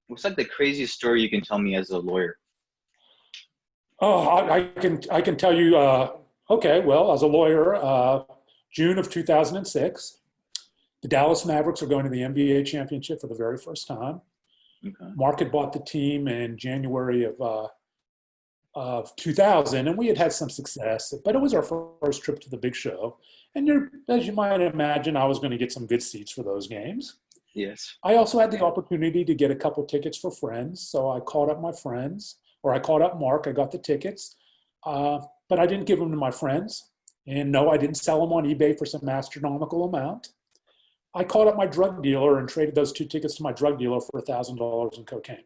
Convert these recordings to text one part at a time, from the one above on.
What's like the craziest story you can tell me as a lawyer? Oh, I can tell you. Okay, well, as a lawyer, June of 2006, the Dallas Mavericks are going to the NBA championship for the very first time. Okay. Mark had bought the team in January of 2000, and we had had some success, but it was our first trip to the big show. And as you might imagine, I was going to get some good seats for those games. Yes. I also had the opportunity to get a couple tickets for friends, so I called up my friends, or I called up Mark. I got the tickets, but I didn't give them to my friends, and no, I didn't sell them on eBay for some astronomical amount. I called up my drug dealer and traded those two tickets to my drug dealer for $1,000 in cocaine.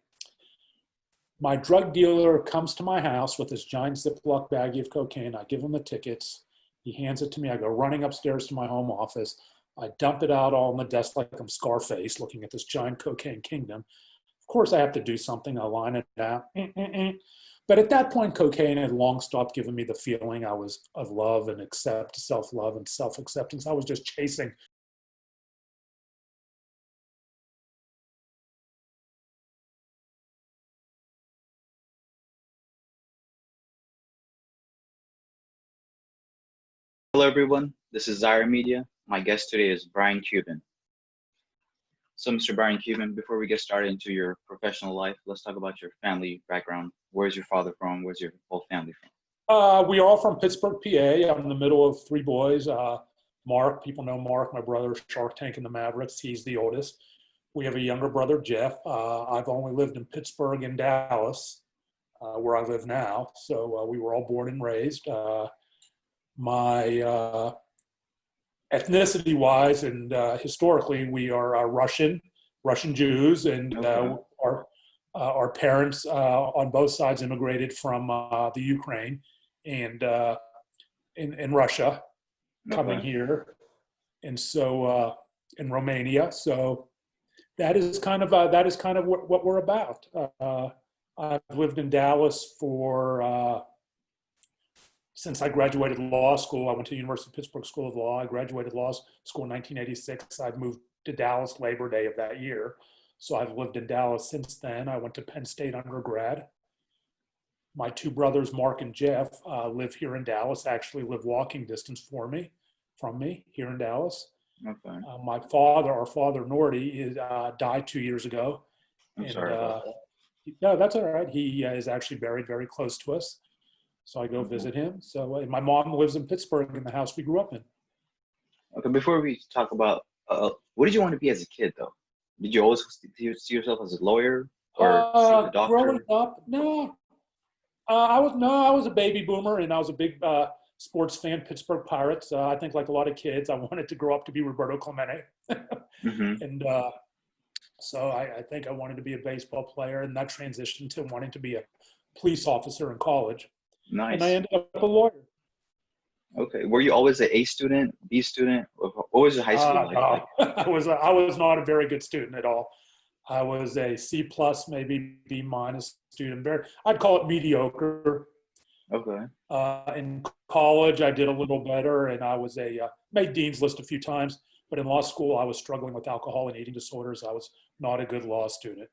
My drug dealer comes to my house with this giant Ziploc baggie of cocaine. I give him the tickets. He hands it to me. I go running upstairs to my home office. I dump it out all on the desk like I'm Scarface looking at this giant cocaine kingdom. Of course, I have to do something. I line it out. But at that point, cocaine had long stopped giving me the feeling I was of love and self-love and self-acceptance. I was just chasing. Hello, everyone. This is Zyra Media. My guest today is Brian Cuban. So, Mr. Brian Cuban, before we get started into your professional life, let's talk about your family background. Where's your father from? Where's your whole family from? We are all from Pittsburgh, PA. I'm in the middle of three boys. Mark, people know Mark, my brother, Shark Tank and the Mavericks. He's the oldest. We have a younger brother, Jeff. I've only lived in Pittsburgh and Dallas, where I live now. So we were all born and raised. My ethnicity-wise and historically, we are Russian Jews, and Okay. our parents on both sides immigrated from the Ukraine and in Russia, coming Okay. here, and so in Romania. So that is kind of what we're about. I've lived in Dallas for since I graduated law school. I went to the University of Pittsburgh School of Law. I graduated law school in 1986. I moved to Dallas Labor Day of that year. So I've lived in Dallas since then. I went to Penn State undergrad. My two brothers, Mark and Jeff, live here in Dallas, actually live walking distance from me here in Dallas. Okay. Our father, Nordy, died 2 years ago. I'm And sorry about that. no, that's all right. He is actually buried very close to us. So I go Okay. visit him. So and my mom lives in Pittsburgh in the house we grew up in. Okay. Before we talk about, what did you want to be as a kid, though? Did you always see yourself as a lawyer or see a Growing doctor? up, no, I was a baby boomer, and I was a big sports fan. Pittsburgh Pirates. I think, like a lot of kids, I wanted to grow up to be Roberto Clemente, Mm-hmm. and so I think I wanted to be a baseball player, and that transitioned to wanting to be a police officer in college, and I Nice. ended up a lawyer. Okay. Were you always an A student, B student? What was your high school life like? No, I was not a very good student at all. I was a C plus, maybe B minus student. I'd call it mediocre. Okay. In college, I did a little better, and I was made dean's list a few times. But in law school, I was struggling with alcohol and eating disorders. I was not a good law student.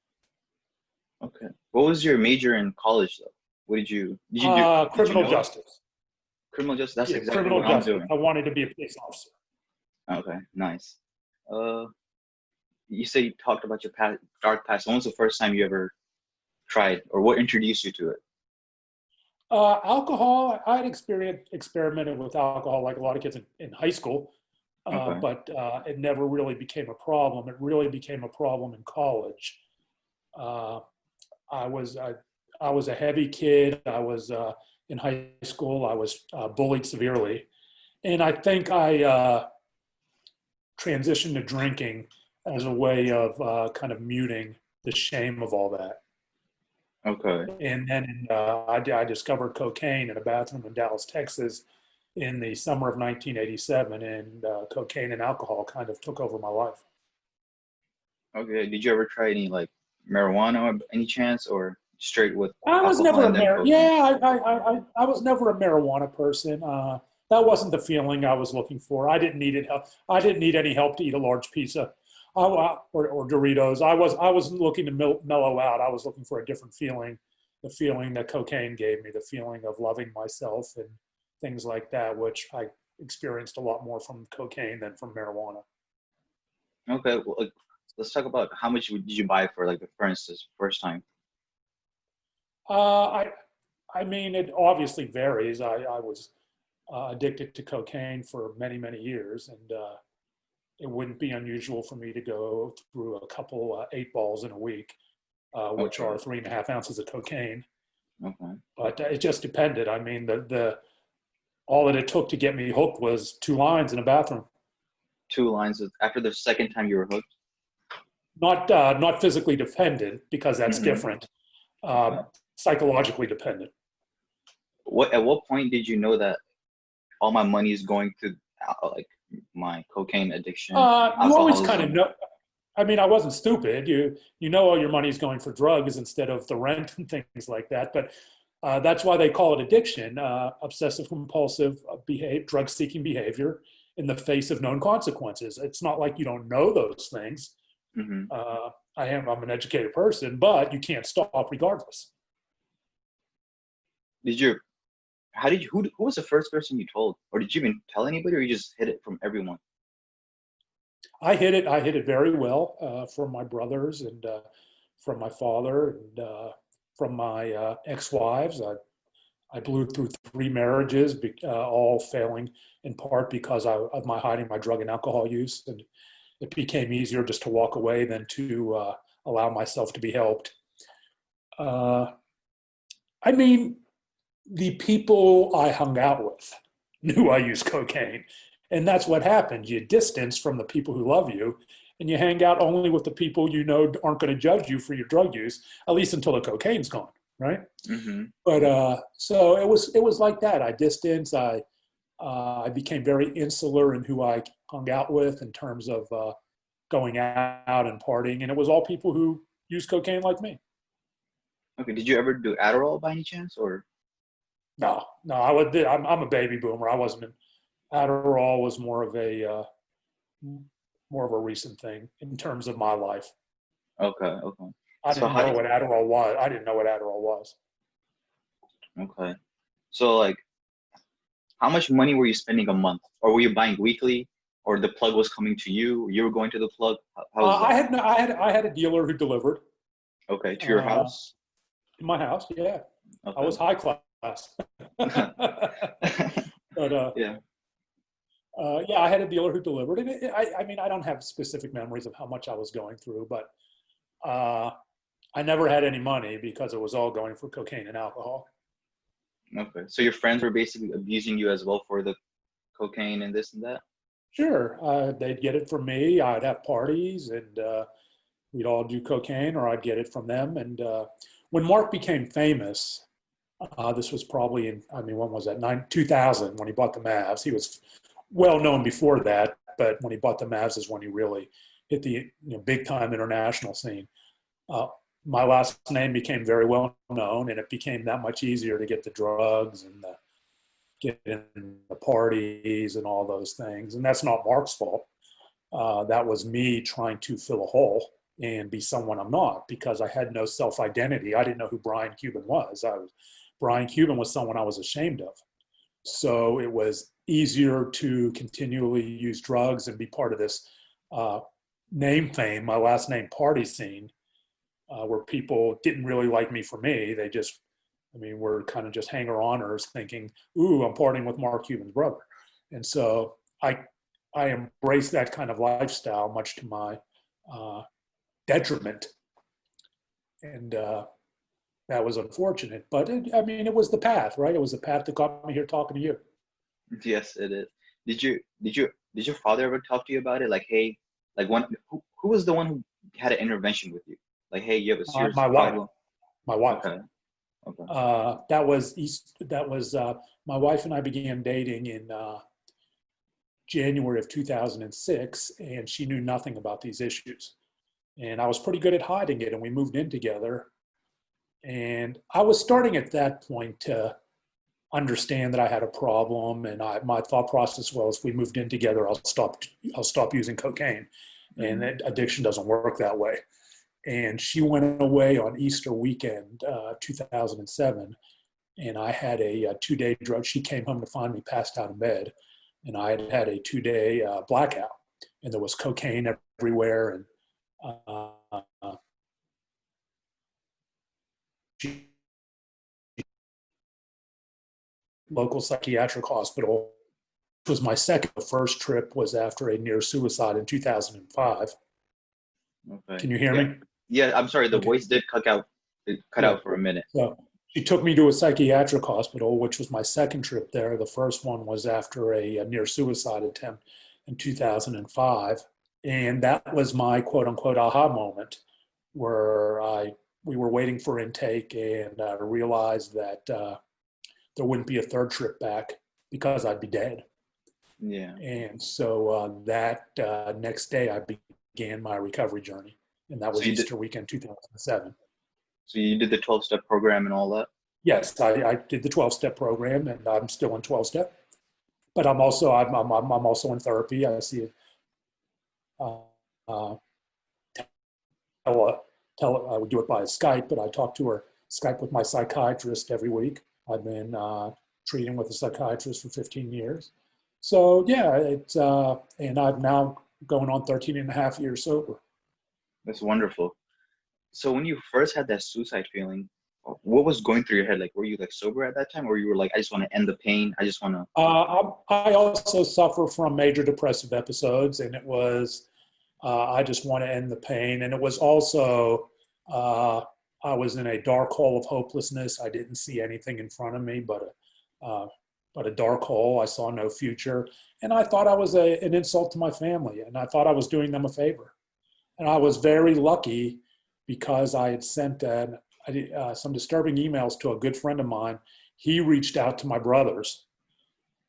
Okay. What was your major in college though? What did you Criminal know it? justice. Criminal justice. That's Yeah, exactly what criminal I'm justice. doing. I wanted to be a police officer. Okay, nice. Uh, you say you talked about your past, dark past. When was the first time you ever tried, or what introduced you to it? Alcohol, I had experimented with alcohol like a lot of kids in high school, Okay. but it never really became a problem. It really became a problem in college. Uh, I was I, I was a heavy kid. I was in high school. I was bullied severely, and I think I transitioned to drinking as a way of kind of muting the shame of all that. Okay. And then I discovered cocaine in a bathroom in Dallas, Texas, in the summer of 1987, and cocaine and alcohol kind of took over my life. Okay. Did you ever try any like marijuana or any chance, or straight with I was alcohol never a and then cocaine? I was never a marijuana person. That wasn't the feeling I was looking for. I didn't need it. I didn't need any help to eat a large pizza. or Doritos. I wasn't looking to mellow out. I was looking for a different feeling, the feeling that cocaine gave me, the feeling of loving myself and things like that, which I experienced a lot more from cocaine than from marijuana. Okay, well, like, let's talk about how much did you buy for, like, for instance, first time? Uh, I I mean, it obviously varies. I was addicted to cocaine for many, many years, and it wouldn't be unusual for me to go through a couple 8 balls in a week, which Okay, are 3.5 ounces of cocaine. okay. But it just depended. I mean, the all that it took to get me hooked was 2 lines in a bathroom. Two lines after the second time you were hooked. Not physically dependent because that's Mm-hmm. different. Uh, Okay. Psychologically dependent. At what point did you know that all my money is going to, like, my cocaine addiction, You always kind of alcoholism? know. I mean, I wasn't stupid. You know all your money's going for drugs instead of the rent and things like that. But that's why they call it addiction, obsessive compulsive drug seeking behavior in the face of known consequences. It's not like you don't know those things. Mm-hmm. Uh, I'm an educated person, but you can't stop regardless. Did you? How did you? Who was the first person you told, or did you even tell anybody, or you just hid it from everyone? I hit it very well from my brothers and from my father and from my ex-wives. I blew through 3 marriages, all failing in part because of my hiding my drug and alcohol use. And it became easier just to walk away than to allow myself to be helped. Uh, I mean, the people I hung out with knew I used cocaine. And that's what happens. You distance from the people who love you and you hang out only with the people you know aren't going to judge you for your drug use, at least until the cocaine's gone, right? Mm-hmm. But so it was like that. I distanced. I became very insular in who I hung out with in terms of going out and partying, and it was all people who use cocaine like me. Okay. Did you ever do Adderall by any chance, or? No, no, I'm a baby boomer. I wasn't. Adderall was more of a recent thing in terms of my life. Okay, okay. I So didn't how know did? what Adderall was. I didn't know what Adderall was. Okay. So, like, how much money were you spending a month, or were you buying weekly, or the plug was coming to you, you were going to the plug? How was I that? had no, I had a dealer who delivered Okay, to your uh, house. in my house. Yeah, I Okay. was high class. But Yeah. yeah, I had a dealer who delivered, and I mean, I don't have specific memories of how much I was going through, but uh, I never had any money because it was all going for cocaine and alcohol. Okay. So your friends were basically abusing you as well for the cocaine and this and that? Sure, they'd get it from me. I'd have parties, and we'd all do cocaine, or I'd get it from them. And when Mark became famous, this was probably in, I mean, when was that? 2000, when he bought the Mavs. He was well known before that, but when he bought the Mavs is when he really hit the big time international scene. Uh, my last name became very well known, and it became that much easier to get the drugs and get in the parties and all those things. And that's not Mark's fault. That was me trying to fill a hole and be someone I'm not because I had no self identity. I didn't know who Brian Cuban was. Brian Cuban was someone I was ashamed of. So it was easier to continually use drugs and be part of this uh, name fame, my last name party scene, where people didn't really like me for me. They just, I mean, were kind of just hanger-oners thinking, ooh, I'm partying with Mark Cuban's brother. And so I embraced that kind of lifestyle, much to my uh, detriment. And that was unfortunate. But I mean, it was the path, right? It was the path that got me here talking to you. Yes, it is. Did your father ever talk to you about it? Like, hey, like, who was the one who had an intervention with you? Like, hey, you have a serious My wife, problem. my wife. Okay, okay, That was my wife and I began dating in January of 2006, and she knew nothing about these issues. And I was pretty good at hiding it, and we moved in together. And I was starting at that point to understand that I had a problem, and my thought process was, if we moved in together, I'll stop using cocaine. and Mm-hmm. addiction doesn't work that way. And she went away on Easter weekend, 2007, and I had a 2-day drug. She came home to find me passed out in bed, and I had had a 2-day blackout, and there was cocaine everywhere, and she, local psychiatric hospital. It was my second. The first trip was after a near suicide in 2005. Okay. Can you hear Yeah. me? Yeah. I'm sorry. The Okay. voice did cut out. It cut Yeah. out for a minute. So she took me to a psychiatric hospital, which was my second trip there. The first one was after a near suicide attempt in 2005. And that was my quote unquote aha moment where we were waiting for intake and realized that there wouldn't be a third trip back because I'd be dead. Yeah. And so that next day I began my recovery journey. And that So was you did. Easter weekend 2007. So you did the 12-step program and all that. Yes, I did the 12-step program, and I'm still in 12-step. But I'm also in therapy. I see it. Uh, we do it by Skype, but I talk to her Skype with my psychiatrist every week. I've been treating with a psychiatrist for 15 years. So yeah, it's and I'm now going on 13 and a half years sober. That's wonderful. So when you first had that suicide feeling, what was going through your head? Like, were you like sober at that time, or you were like, I just want to end the pain. I just want to. I also suffer from major depressive episodes, and it was I just want to end the pain. And it was also I was in a dark hole of hopelessness. I didn't see anything in front of me but a dark hole. I saw no future, and I thought I was an insult to my family, and I thought I was doing them a favor. And I was very lucky because I had sent some disturbing emails to a good friend of mine. He reached out to my brothers,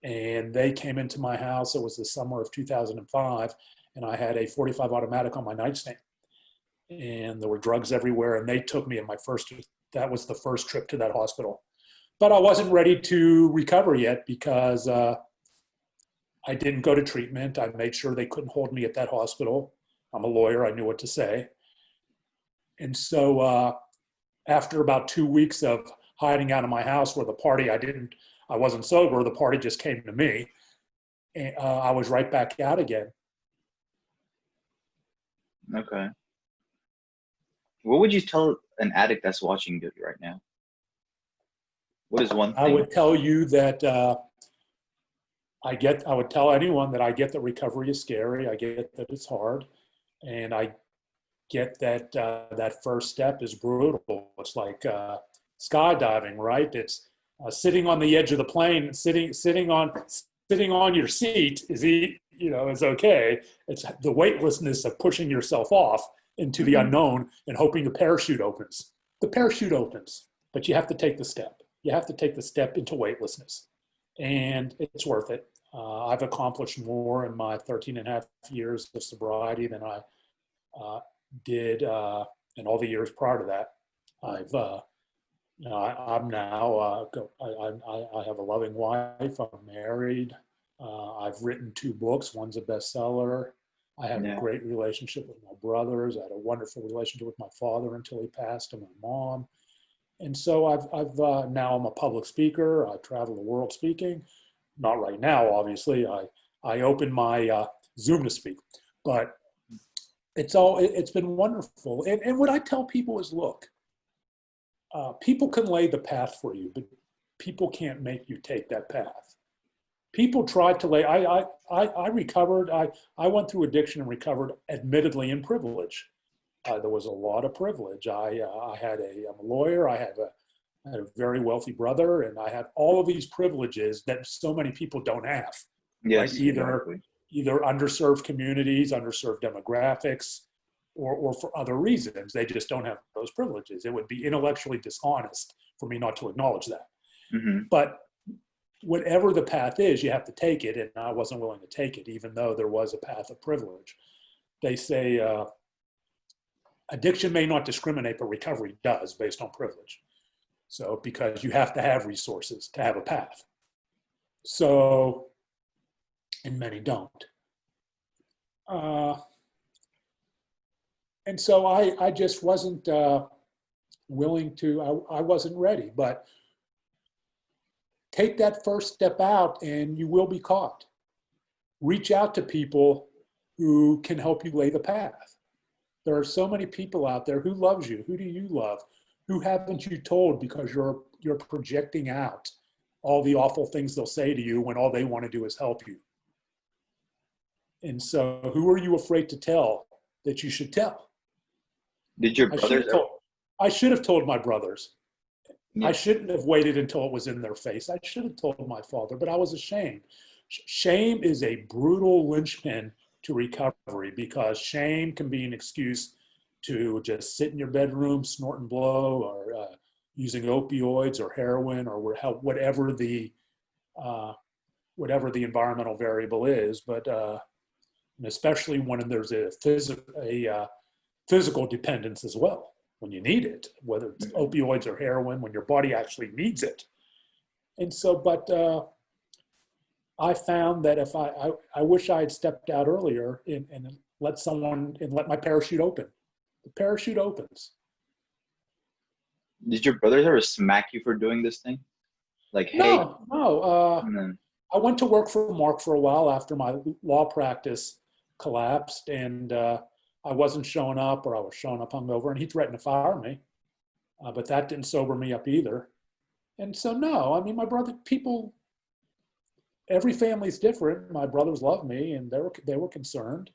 and they came into my house. It was the summer of 2005, and I had a 45 automatic on my nightstand, and there were drugs everywhere. And they took me that was the first trip to that hospital. But I wasn't ready to recover yet because I didn't go to treatment. I made sure they couldn't hold me at that hospital. I'm a lawyer. I knew what to say. And so after about 2 weeks of hiding out of my house where I wasn't sober, the party just came to me. And I was right back out again. Okay. What would you tell an addict that's watching you right now? What is one I thing? would tell you that I would tell anyone that I get that recovery is scary. I get that it's hard. And I get that that first step is brutal. It's like skydiving, right? It's sitting on the edge of the plane, sitting on your seat is okay. It's the weightlessness of pushing yourself off into the Mm-hmm. unknown and hoping the parachute opens. The parachute opens, but you have to take the step. You have to take the step into weightlessness, and it's worth it. I've accomplished more in my 13 and a half years of sobriety than I did in all the years prior to that. I'm now, I have a loving wife. I'm married. I've written 2 books. One's a bestseller. I have a Yeah. great relationship with my brothers. I had a wonderful relationship with my father until he passed, and my mom. And so now I'm a public speaker. I travel the world speaking. Not right now, obviously. I open my Zoom to speak, but it's been wonderful. And what I tell people is, look, people can lay the path for you, but people can't make you take that path. People tried to lay. I recovered. I went through addiction and recovered, admittedly in privilege. There was a lot of privilege. I'm a lawyer. I had a very wealthy brother, and I had all of these privileges that so many people don't have. Right? Yes, exactly. Either underserved communities, underserved demographics, or for other reasons. They just don't have those privileges. It would be intellectually dishonest for me not to acknowledge that. Mm-hmm. But whatever the path is, you have to take it, and I wasn't willing to take it, even though there was a path of privilege. They say addiction may not discriminate, but recovery does based on privilege. So because you have to have resources to have a path. So, and many don't. And so I just wasn't willing to, I wasn't ready. But take that first step out and you will be caught. Reach out to people who can help you lay the path. There are so many people out there. Who loves you? Who do you love? Who haven't you told because you're projecting out all the awful things they'll say to you when all they want to do is help you? And so who are you afraid to tell that you should tell? Did your I should brothers have ever? told, I should have told my brothers. I Yeah. shouldn't have waited until it was in their face. I should have told my father, but I was ashamed. Shame is a brutal linchpin to recovery because shame can be an excuse to just sit in your bedroom, snorting blow, or using opioids or heroin or uh, whatever the environmental variable is. But and especially when there's a physical dependence as well, when you need it, whether it's Mhm. opioids or heroin, when your body actually needs it. And so, but I found that if I wish I had stepped out earlier and let my parachute open. The parachute opens. Did your brothers ever smack you for doing this thing? Like, hey, No, no. and then, I went to work for Mark for a while after my law practice collapsed, and I wasn't showing up, or I was showing up hungover, and he threatened to fire me. But that didn't sober me up either. And so, no, I mean, every family's different. My brothers love me, and they were concerned.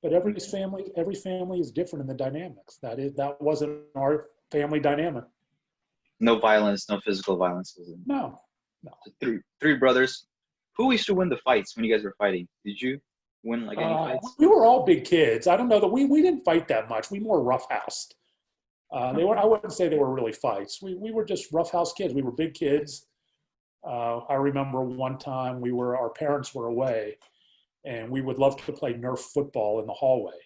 But every family is different in the dynamics. That wasn't our family dynamic. no violence, no physical violence. No, no. So three brothers. Who used to win the fights when you guys were fighting? Did you win like any fights? We were all big kids. I don't know that we didn't fight that much. We more roughhoused. They were. I wouldn't say they were really fights. We were just roughhouse kids. We were big kids. I remember one time our parents were away, and we would love to play Nerf football in the hallway.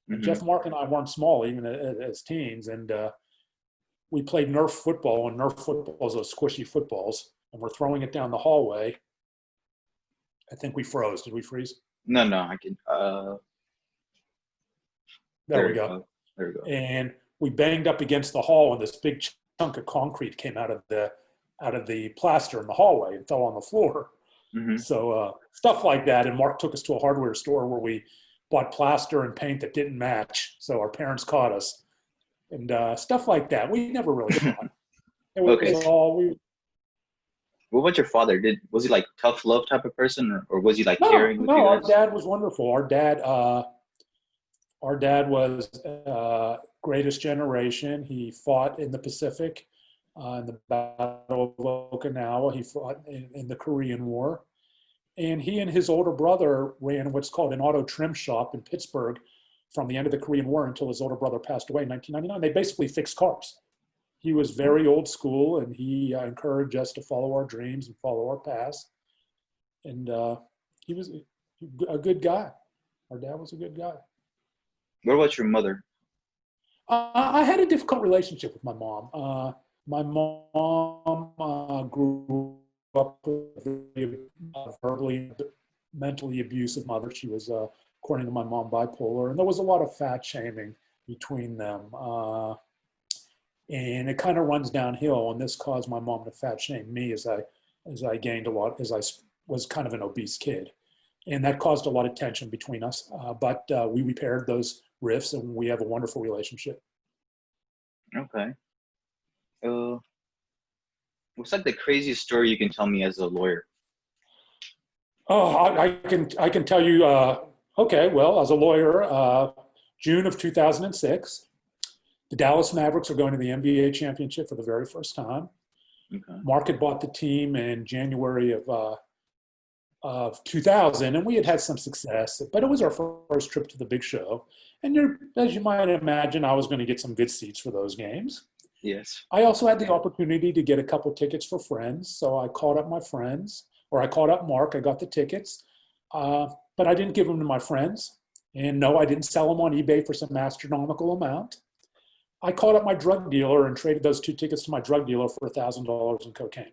And Hmm. Jeff, Mark, and I weren't small even as teens, and we played Nerf football, and Nerf footballs, those squishy footballs, and we're throwing it down the hallway. I think we froze. Did we freeze? No, no, I can. There There we we go. go. There we go. And we banged up against the hall, and this big chunk of concrete came out of the plaster in the hallway and fell on the floor. Hmm. So stuff like that. And Mark took us to a hardware store where we bought plaster and paint that didn't match. So our parents caught us, and stuff like that. We never really fought. It was Okay. all we. What about your father? Was he like tough love type of person, or was he like No, caring with you no. Our guys? dad was wonderful. Our dad was greatest generation. He fought in the Pacific, in the Battle of Okinawa. He fought in the Korean War. And he and his older brother ran what's called an auto trim shop in Pittsburgh from the end of the Korean War until his older brother passed away in 1999. They basically fixed cars. He was very old school, and he encouraged us to follow our dreams and follow our paths. And he was a good guy. Our dad was a good guy. What about your mother? I had a difficult relationship with my mom. My mom grew up with a verbally, mentally abusive mother. She was, according to my mom, bipolar, and there was a lot of fat shaming between them. And it kind of runs downhill, and this caused my mom to fat shame me as I gained a lot, as I was kind of an obese kid. And that caused a lot of tension between us. But we repaired those rifts, and we have a wonderful relationship. Okay. Uh, what's like the craziest story you can tell me as a lawyer? Oh, I can tell you. Okay, well, as a lawyer, June of 2006, the Dallas Mavericks are going to the NBA championship for the very first time. Okay. Mark had bought the team in January of 2000, and we had some success, but it was our first trip to the big show. And as you might imagine, I was going to get some good seats for those games. Yes. I also had the opportunity to get a couple tickets for friends, so I called up my friends, or I called up Mark. I got the tickets, but I didn't give them to my friends. And no, I didn't sell them on eBay for some astronomical amount. I called up my drug dealer and traded those 2 tickets to my drug dealer for $1,000 in cocaine.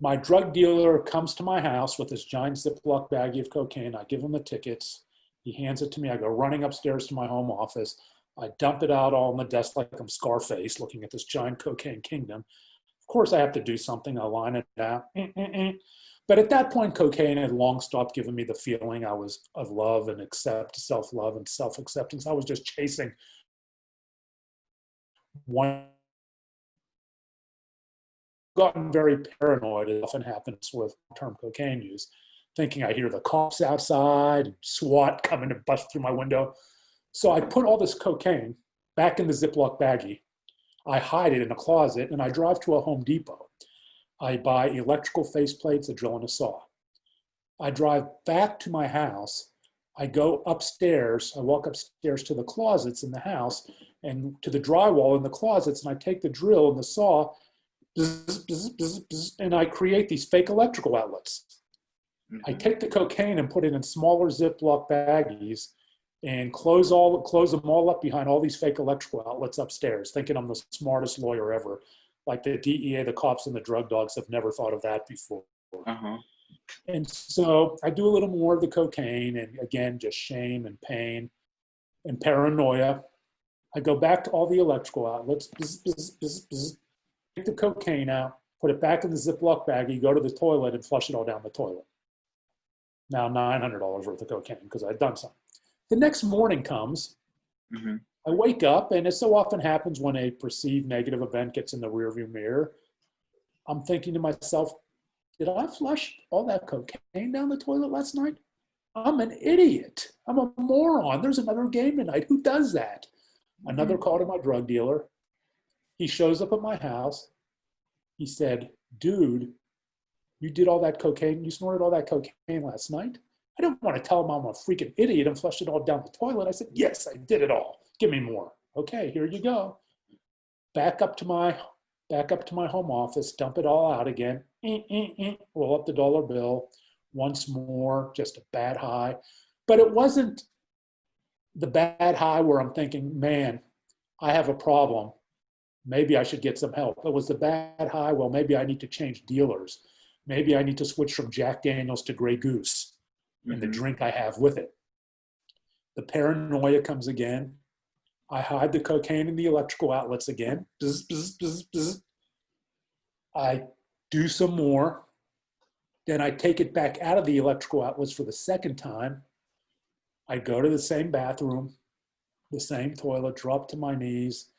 My drug dealer comes to my house with this giant Ziploc baggie of cocaine. I give him the tickets, He hands it to me. I go running upstairs to my home office. I dump it out all on the desk like I'm Scarface looking at this giant cocaine kingdom. Of course, I have to do something. I line it out. But at that point, cocaine had long stopped giving me the feeling I was of love and self-love and self-acceptance. I was just chasing one. Gotten very paranoid. It often happens with term cocaine use, thinking I hear the cops outside and SWAT coming to bust through my window. So I put all this cocaine back in the Ziploc baggie. I hide it in a closet, and I drive to a Home Depot. I buy electrical faceplates, a drill, and a saw. I drive back to my house. I go upstairs. I walk upstairs to the closets in the house and to the drywall in the closets, and I take the drill and the saw, and I create these fake electrical outlets. I take the cocaine and put it in smaller Ziploc baggies and close them all up behind all these fake electrical outlets upstairs, thinking I'm the smartest lawyer ever. Like the DEA, the cops, and the drug dogs have never thought of that before. Uh-huh. And so I do a little more of the cocaine, and again, just shame and pain and paranoia. I go back to all the electrical outlets, take the cocaine out, put it back in the Ziploc baggie, go to the toilet, and flush it all down the toilet. Now $900 worth of cocaine because I'd done something. The next morning comes, I wake up, and as so often happens when a perceived negative event gets in the rearview mirror, I'm thinking to myself, did I flush all that cocaine down the toilet last night? I'm an idiot. I'm a moron. There's another game tonight. Who does that? Another call to my drug dealer. He shows up at my house. He said, dude, you did all that cocaine. You snorted all that cocaine last night? I didn't want to tell him I'm a freaking idiot and flushed it all down the toilet. I said, yes, I did it all. Give me more. Okay, here you go. Back up to my home office, dump it all out again. Roll up the dollar bill once more, just a bad high. But it wasn't the bad high where I'm thinking, man, I have a problem. Maybe I should get some help. It was the bad high, well, maybe I need to change dealers. Maybe I need to switch from Jack Daniels to Grey Goose and the drink I have with it. The paranoia comes again. I hide the cocaine in the electrical outlets again. Bzz, bzz, bzz, bzz. I do some more. Then I take it back out of the electrical outlets for the second time. I go to the same bathroom, the same toilet, drop to my knees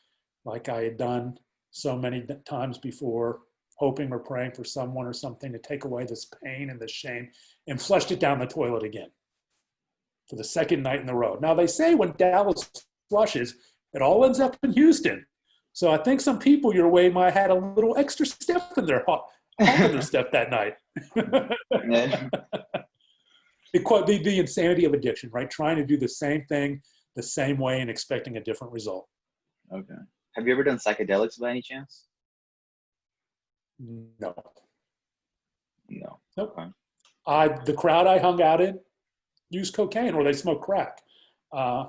like I had done so many times before, hoping or praying for someone or something to take away this pain and this shame, and flushed it down the toilet again for the second night in a row. Now, they say when Dallas flushes, it all ends up in Houston. So I think some people your way might have had a little extra step in their step that night. The insanity of addiction, right? Trying to do the same thing the same way and expecting a different result. Okay. Have you ever done psychedelics by any chance? No. No. Nope. Okay. The crowd I hung out in used cocaine or they smoked crack,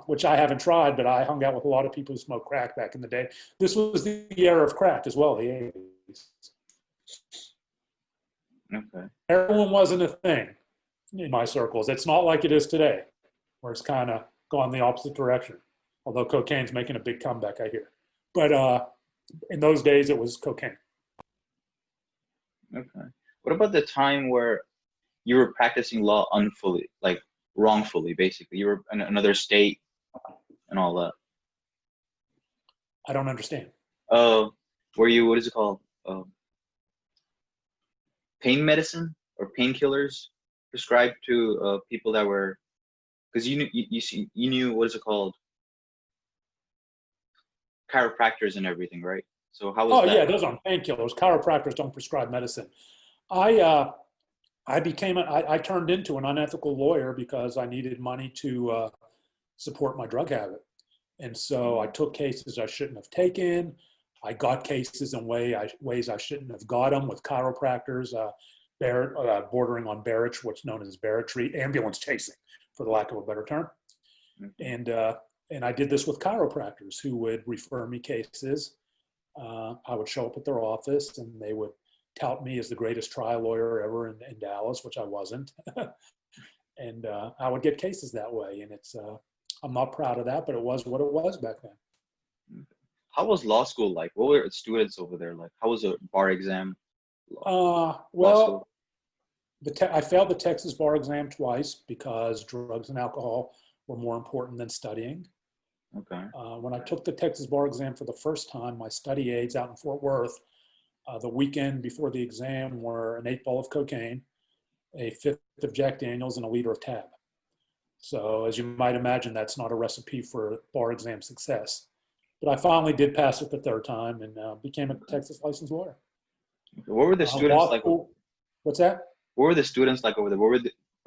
which I haven't tried, but I hung out with a lot of people who smoked crack back in the day. This was the era of crack as well, the 80s. Okay. Heroin wasn't a thing in my circles. It's not like it is today, where it's kind of gone the opposite direction, although cocaine's making a big comeback, I hear. But in those days, it was cocaine. Okay. What about the time where you were practicing law unfully, like wrongfully, basically? You were in another state and all that. I don't understand. Were you, what is it called? Pain medicine or painkillers prescribed to people that were, because you knew what is it called? Chiropractors and everything, right? So how was that? Yeah, those aren't painkillers. Chiropractors don't prescribe medicine. I turned into an unethical lawyer because I needed money to support my drug habit. And so I took cases I shouldn't have taken. I got cases in ways I shouldn't have got them with chiropractors, bordering on barrage, what's known as barratry, ambulance chasing, for the lack of a better term. And I did this with chiropractors who would refer me cases. I would show up at their office and they would tout me as the greatest trial lawyer ever in Dallas, which I wasn't. And I would get cases that way. And I'm not proud of that, but it was what it was back then. How was law school like? What were students over there like? How was a bar exam? Law school? Well, I failed the Texas bar exam twice because drugs and alcohol were more important than studying. Okay. When I took the Texas bar exam for the first time, my study aids out in Fort Worth, the weekend before the exam were an 8-ball of cocaine, a fifth of Jack Daniels, and a liter of Tab. So as you might imagine, that's not a recipe for bar exam success. But I finally did pass it the third time and became a Texas licensed lawyer. What were the students Law like? school, what's that? What were the students like over there? Were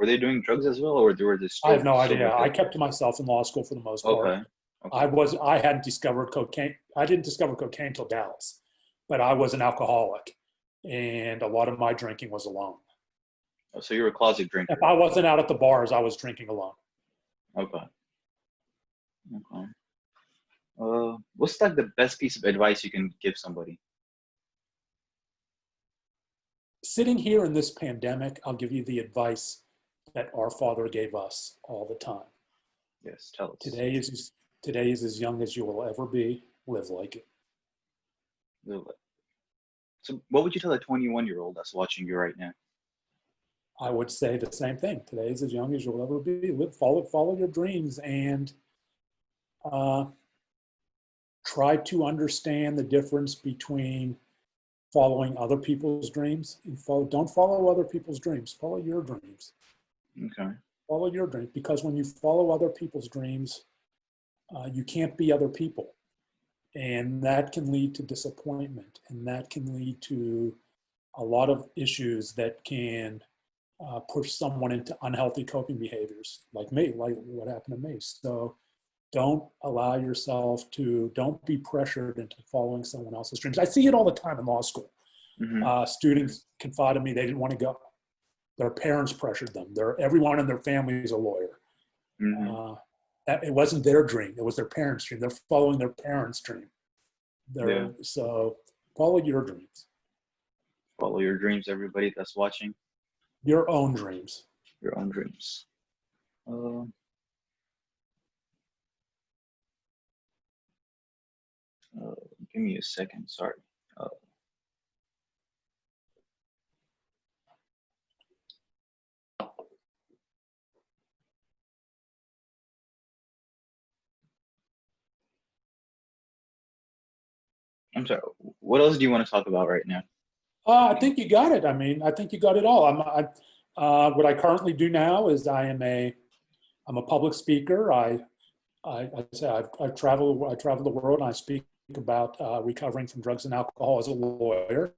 they doing drugs as well, or were they I have still no sober idea. I kids? kept to myself in law school for the most part. Okay. Okay. I hadn't discovered cocaine. I didn't discover cocaine until Dallas, but I was an alcoholic, and a lot of my drinking was alone. Oh, so you're a closet drinker. If I wasn't out at the bars, I was drinking alone. Okay. Okay. What's like the best piece of advice you can give somebody? Sitting here in this pandemic, I'll give you the advice that our Father gave us all the time. Yes, tell us. Today is as young as you will ever be. Live like it. So what would you tell a 21-year-old that's watching you right now? I would say the same thing. Today is as young as you'll ever be. Follow your dreams, and try to understand the difference between following other people's dreams and don't follow other people's dreams. Follow your dreams. Okay. Follow your dreams, because when you follow other people's dreams, you can't be other people. And that can lead to disappointment, and that can lead to a lot of issues that can push someone into unhealthy coping behaviors, like what happened to me. So don't don't be pressured into following someone else's dreams. I see it all the time in law school. Mm-hmm. Students confide in me, they didn't want to go. Their parents pressured them. Everyone in their family is a lawyer. Mm-hmm. It wasn't their dream. It was their parents' dream. They're following their parents' dream. Yeah. So follow your dreams. Follow your dreams, everybody that's watching. Your own dreams. Your own dreams. Give me a second. Sorry. I'm sorry. What else do you want to talk about right now? I think you got it. I mean, I think you got it all. What I currently do now is I'm a public speaker. I travel the world, and I speak about recovering from drugs and alcohol as a lawyer.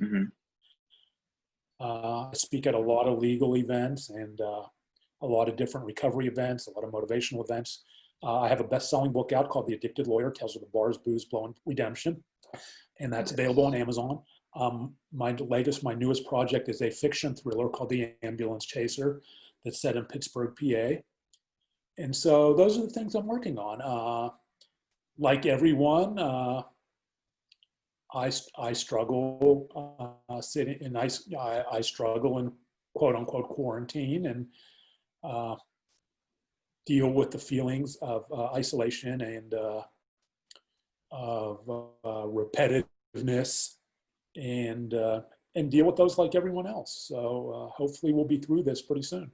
Mm-hmm. I speak at a lot of legal events and a lot of different recovery events, a lot of motivational events. I have a best-selling book out called The Addicted Lawyer, tells of the bars, booze, blow, and redemption, and that's available on Amazon. My newest project is a fiction thriller called The Ambulance Chaser that's set in Pittsburgh, PA. And so those are the things I'm working on. Like everyone, I struggle sitting, and I struggle in quote unquote quarantine, and deal with the feelings of isolation and of repetitiveness, and deal with those like everyone else. So hopefully we'll be through this pretty soon.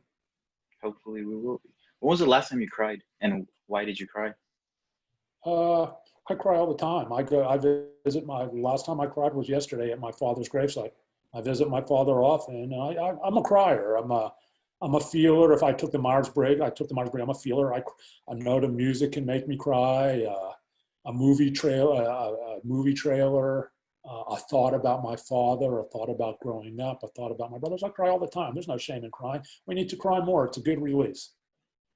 Hopefully we will be. When was the last time you cried, and why did you cry? I cry all the time. Last time I cried was yesterday at my father's gravesite. I visit my father often. I'm a crier. I'm a feeler. If I took the Myers-Briggs, I'm a feeler. I know the music can make me cry. A movie trailer, a thought about my father, a thought about growing up, a thought about my brothers. I cry all the time. There's no shame in crying. We need to cry more. It's a good release.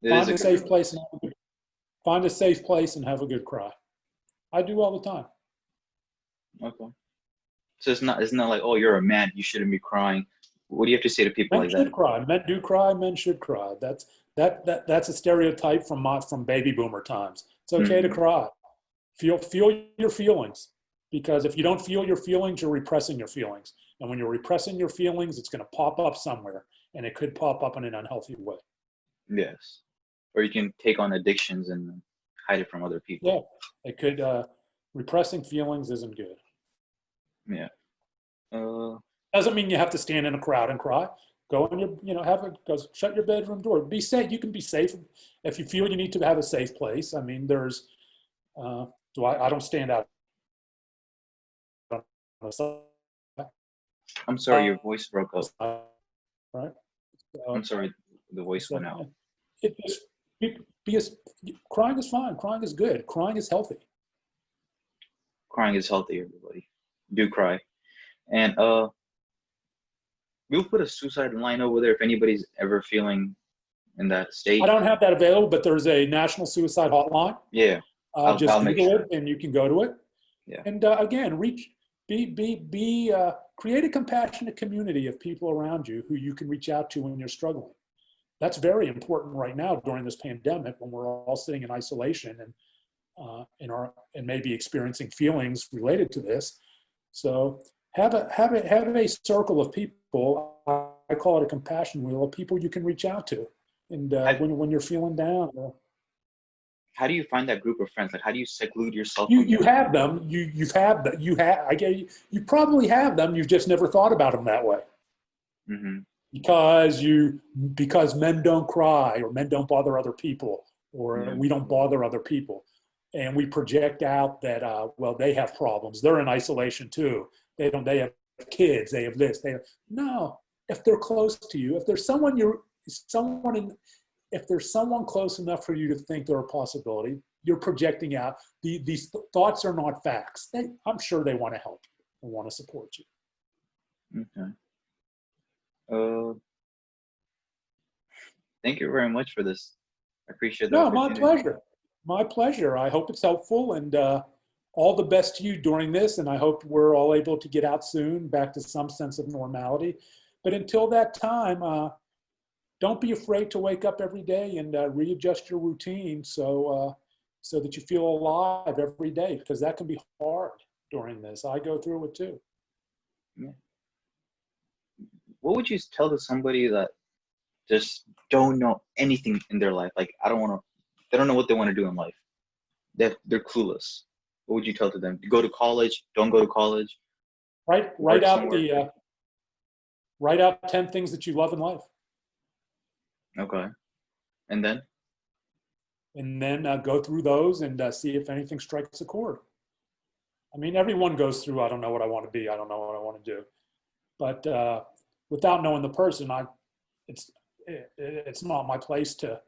Find a safe place and have a good cry. I do all the time. Okay. So it's not like, oh, you're a man, you shouldn't be crying. What do you have to say to people like that? Men should cry. Men do cry. Men should cry. That's a stereotype from baby boomer times. It's okay to cry. Feel your feelings, because if you don't feel your feelings, you're repressing your feelings. And when you're repressing your feelings, it's going to pop up somewhere. and it could pop up in an unhealthy way. Yes. Or you can take on addictions and hide it from other people. Yeah, it could. Repressing feelings isn't good. Yeah. Uh, Doesn't mean you have to stand in a crowd and cry. Go in your, go shut your bedroom door. Be safe. You can be safe if you feel you need to have a safe place. I mean, there's. I don't stand out. I'm sorry, your voice broke up. Right. I'm sorry, the voice went out. It just because crying is fine. Crying is good. Crying is healthy. Crying is healthy, everybody. Do cry. And we'll put a suicide line over there if anybody's ever feeling in that state. I don't have that available, but there's a national suicide hotline. Yeah. Just I'll make Google sure. it, and you can go to it. Yeah. And again, create a compassionate community of people around you who you can reach out to when you're struggling. That's very important right now during this pandemic when we're all sitting in isolation and maybe experiencing feelings related to this. So have a circle of people. I call it a compassion wheel of people you can reach out to, and when you're feeling down. How do you find that group of friends? Like, how do you seclude yourself? You have them. You probably have them. You've just never thought about them that way. Mm-hmm. Because men don't cry, or men don't bother other people, or we don't bother other people, and we project out that they have problems. They're in isolation too. They have kids. They have this. No. If they're close to you, if there's someone if there's someone close enough for you to think they're a possibility, you're projecting out. These thoughts are not facts. I'm sure they want to help you and want to support you. Okay. Thank you very much for this. I appreciate that. No, my pleasure. My pleasure. I hope it's helpful, and all the best to you during this. And I hope we're all able to get out soon, back to some sense of normality. But until that time, don't be afraid to wake up every day and readjust your routine so that you feel alive every day, because that can be hard during this. I go through it too. Yeah. What would you tell to somebody that just don't know anything in their life? Like, they don't know what they want to do in life. They're clueless. What would you tell to them? Go to college, don't go to college. Write out 10 things that you love in life. Okay. And then? And then go through those and see if anything strikes a chord. I mean, everyone goes through, I don't know what I want to be. I don't know what I want to do. But without knowing the person, it's not my place to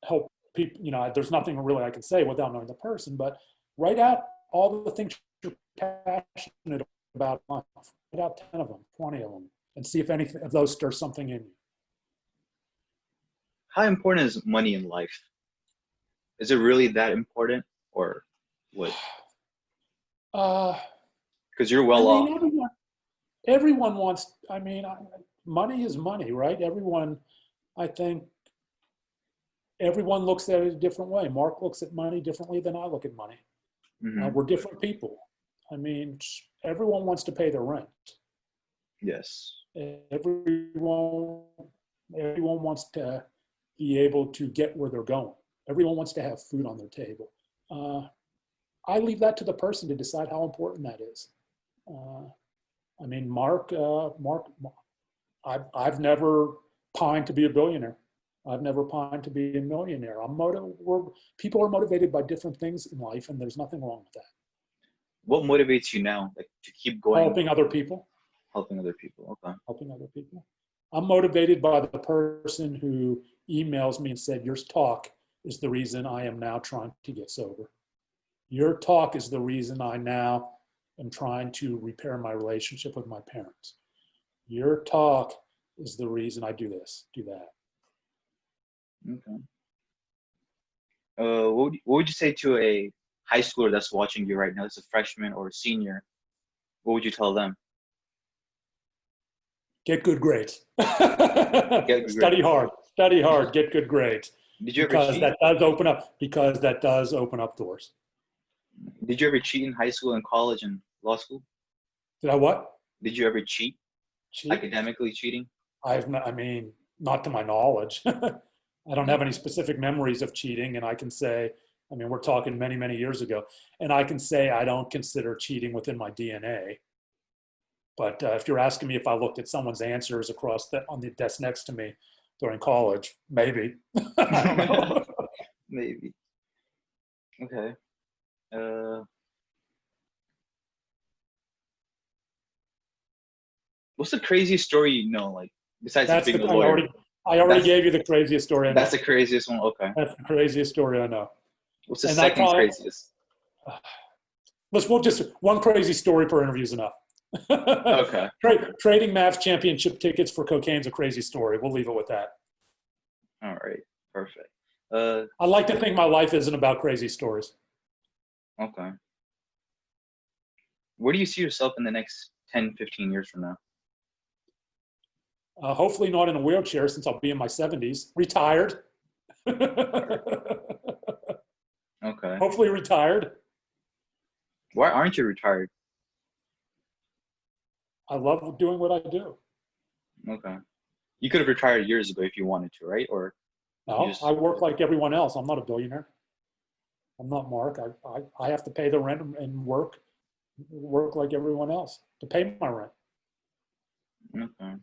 help people. There's nothing really I can say without knowing the person, but write out all the things you're passionate about in life. Write out 10 of them, 20 of them, and see if any of those stir something in you. How important is money in life? Is it really that important, or what? Because you're well off. Everyone wants. Money is money, right? I think everyone looks at it a different way. Mark looks at money differently than I look at money. Mm-hmm. We're different people. Everyone wants to pay their rent. Yes. Everyone wants to be able to get where they're going. Everyone wants to have food on their table. I leave that to the person to decide how important that is. Mark, I've never pined to be a billionaire. I've never pined to be a millionaire. People are motivated by different things in life, and there's nothing wrong with that. What motivates you now, like, to keep going? Helping other people. Helping other people. Okay. Helping other people. I'm motivated by the person who emails me and said, your talk is the reason I am now trying to get sober. Your talk is the reason I now am trying to repair my relationship with my parents. Your talk is the reason I do this, do that. Okay. What would you say to a high schooler that's watching you right now, that's a freshman or a senior? What would you tell them? Get good grades. Study hard. Study hard. Get good grades. Did you ever cheat? Because that does open up doors. Did you ever cheat in high school and college and law school? Did I what? Did you ever cheat? Academically cheating? I mean, not to my knowledge. I don't have any Okay. specific memories of cheating, and I can say, I mean, we're talking many, many years ago, and I can say I don't consider cheating within my DNA. But if you're asking me if I looked at someone's answers on the desk next to me during college, maybe. I don't know. Maybe. Okay. Uh, what's the craziest story you know, like besides just That's being the a lawyer? I already That's gave you the craziest story I that's know. the craziest one. Okay. That's the craziest story I know. What's the And I second probably craziest? we'll just one crazy story per interview is enough. Okay. Trading Mavs championship tickets for cocaine's a crazy story. We'll leave it with that. All right. Perfect. Uh, I like to think my life isn't about crazy stories. okay. Where do you see yourself in the next 10, 15 years from now? Hopefully not in a wheelchair since I'll be in my 70s. Retired. Okay. Hopefully retired. Why aren't you retired? I love doing what I do. Okay. You could have retired years ago if you wanted to, right? Or you No, I just work like everyone else. I'm not a billionaire. I'm not Mark. I have to pay the rent and work like everyone else to pay my rent. okay.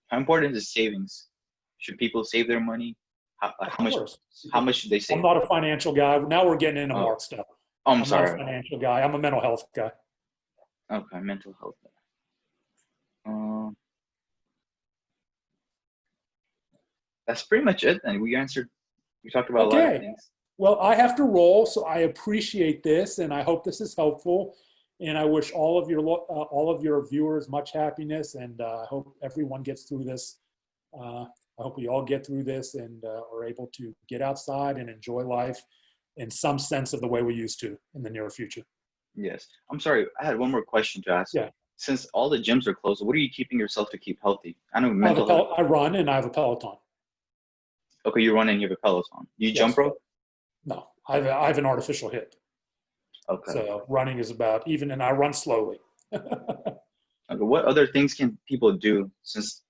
How important is savings? Should people save their money? Of How much course. how much should they I'm save? not a financial guy. Now we're getting into Oh, Mark stuff. I'm I'm not a sorry. financial guy. I'm a mental health guy. Okay, mental health. Um, that's pretty much it. Then we talked about a lot of Okay. things. Well, I have to roll, so I appreciate this, and I hope this is helpful. And I wish all of your viewers much happiness, and I hope everyone gets through this. I hope we all get through this and are able to get outside and enjoy life in some sense of the way we used to in the near future. Yes. I'm sorry. I had one more question to ask. Yeah, Since all the gyms are closed, what are you keeping yourself to keep healthy? I know mental health. I run and I have a Peloton. Okay, you run and you have a Peloton. You jump Yes. rope? No, I have an artificial hip. Okay. So running is about even, and I run slowly. Okay. What other things can people do since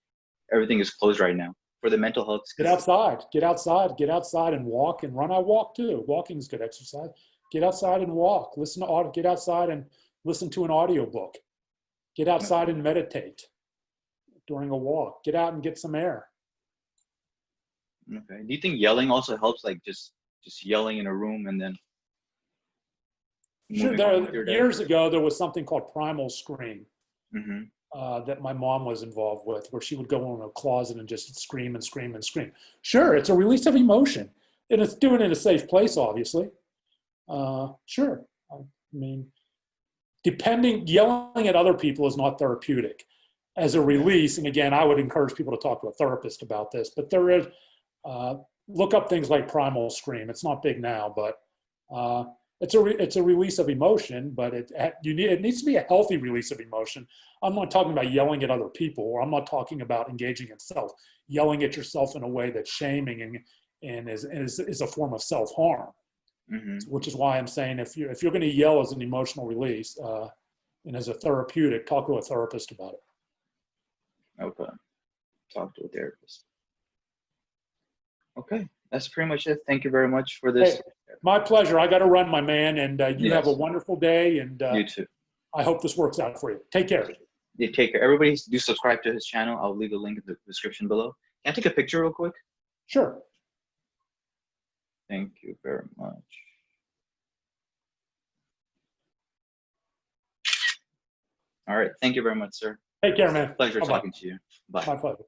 everything is closed right now for the mental health? Get Because outside, get outside and walk and run. I walk too. Walking is good exercise. Get outside and walk. Get outside and listen to an audiobook. Get outside and meditate during a walk. Get out and get some air. okay. Do you think yelling also helps? Like just yelling in a room and then Sure, moving on with your day? years ago, there was something called primal scream Mm-hmm. that my mom was involved with, where she would go in a closet and just scream and scream and scream. Sure, it's a release of emotion, and it's doing it in a safe place, obviously. Sure. I mean, yelling at other people is not therapeutic. As a Yeah. release, and again, I would encourage people to talk to a therapist about this, but there is, uh, look up things like primal scream. It's not big now, but it's a release of emotion, but it needs to be a healthy release of emotion. I'm not talking about yelling at other people, or I'm not talking about engaging in self. Yelling at yourself in a way that's shaming and is a form of self harm. Mm-hmm. Which is why I'm saying if you're going to yell as an emotional release and as a therapeutic, talk to a therapist about it. Okay. Talk to a therapist. Okay. That's pretty much it. Thank you very much for Hey, this. my pleasure. I got to run, my man, and you have a Yes. wonderful day. And You too. I hope this works out for you. Take care. Yeah, take care. Everybody do subscribe to his channel. I'll leave the link in the description below. Can I take a picture real quick? Sure. Thank you very much. All right. Thank you very much, sir. Take care, man. Pleasure Bye bye. talking to you. Bye. My pleasure.